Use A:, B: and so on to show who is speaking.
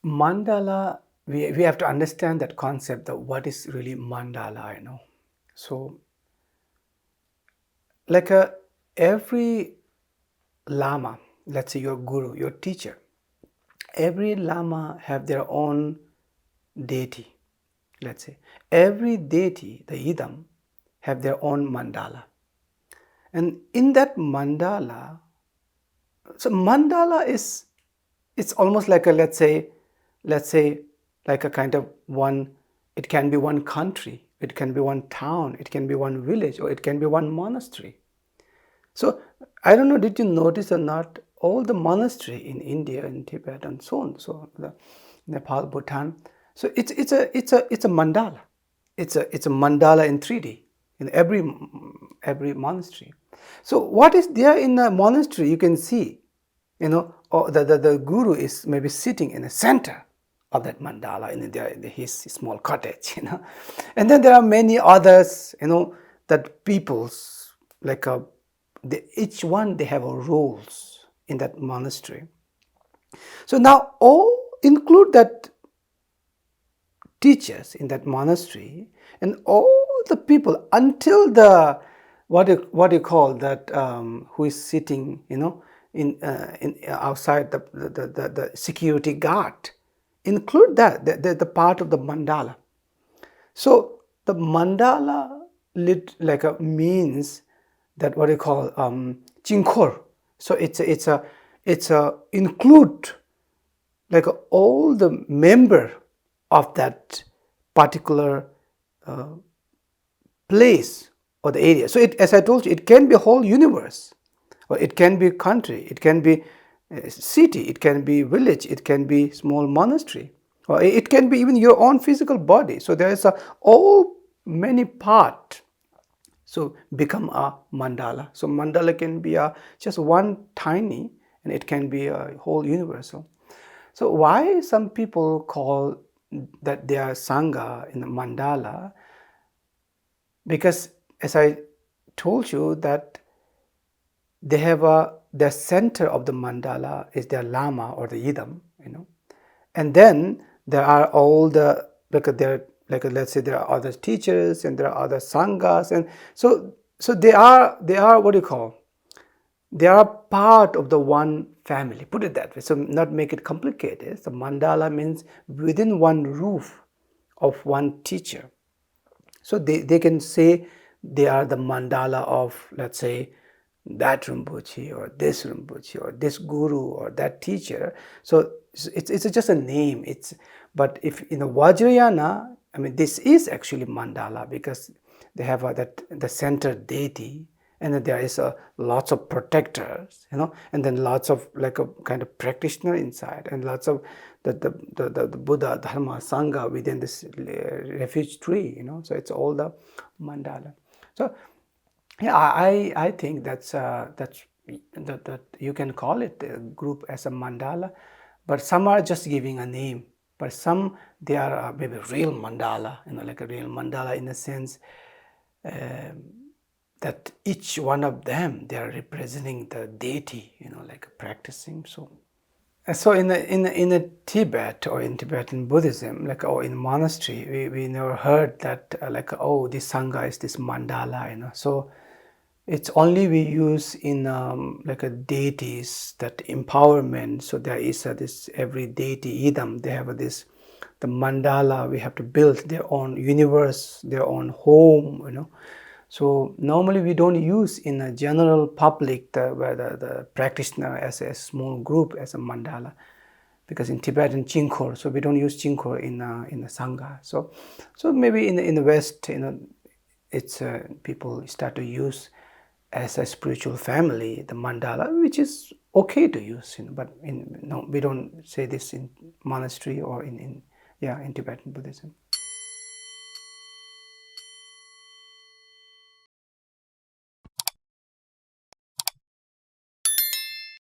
A: mandala, we have to understand that concept of what is really mandala, So, like every lama, let's say your guru, your teacher, every lama have their own deity, let's say. Every deity, the idam, have their own mandala. And in that mandala, so mandala is, it's almost like a, let's say, like a kind of one, it can be one country, it can be one town, it can be one village, or it can be one monastery. So I don't know, did you notice or not, all the monastery in India, in Tibet, and so on, so the Nepal, Bhutan. So it's a mandala. It's a mandala in 3D in every monastery. So what is there in a monastery? You can see, or the guru is maybe sitting in the center of that mandala in his small cottage, and then there are many others, that peoples like each one, they have a roles in that monastery. So now all include that teachers in that monastery and all the people until the what you call that who is sitting in outside the security guard, include that the part of the mandala. So the mandala means that what you call chinkor. So it's a include like all the member of that particular place or the area. So as I told you, it can be a whole universe, or it can be country, it can be a city, it can be village, it can be small monastery, or it can be even your own physical body. So there is all many part. So become a mandala. So mandala can be just one tiny, and it can be a whole universal. So why some people call that they are Sangha in the mandala? Because as I told you that they have the center of the mandala is their lama or the idam, and then there are all the let's say there are other teachers and there are other sanghas, and so they are what do you call? They are part of the one family, put it that way. So not make it complicated. So mandala means within one roof of one teacher. So they can say they are the mandala of, let's say, that Rinpoche or this Rinpoche or this guru or that teacher. So it's just a name. But if in the Vajrayana, I mean, this is actually mandala because they have the center deity, and then there is lots of protectors, and then lots of like a kind of practitioner inside, and lots of the Buddha, Dharma, Sangha within this refuge tree, So it's all the mandala. So yeah, I think that you can call it a group as a mandala, but some are just giving a name, but some they are maybe real mandala, like a real mandala in the sense that each one of them, they are representing the deity, like practicing. So in the Tibet or in Tibetan Buddhism, or in monastery, we never heard that this Sangha is this mandala, So it's only we use in a deities, that empowerment. So there is this every deity idam, they have the mandala. We have to build their own universe, their own home, So normally we don't use in a general public where the practitioner as a small group as a mandala, because in Tibetan chinkor, so we don't use chinkor in the Sangha. So maybe in the West, it's people start to use as a spiritual family the mandala, which is okay to use, but we don't say this in monastery or in Tibetan Buddhism.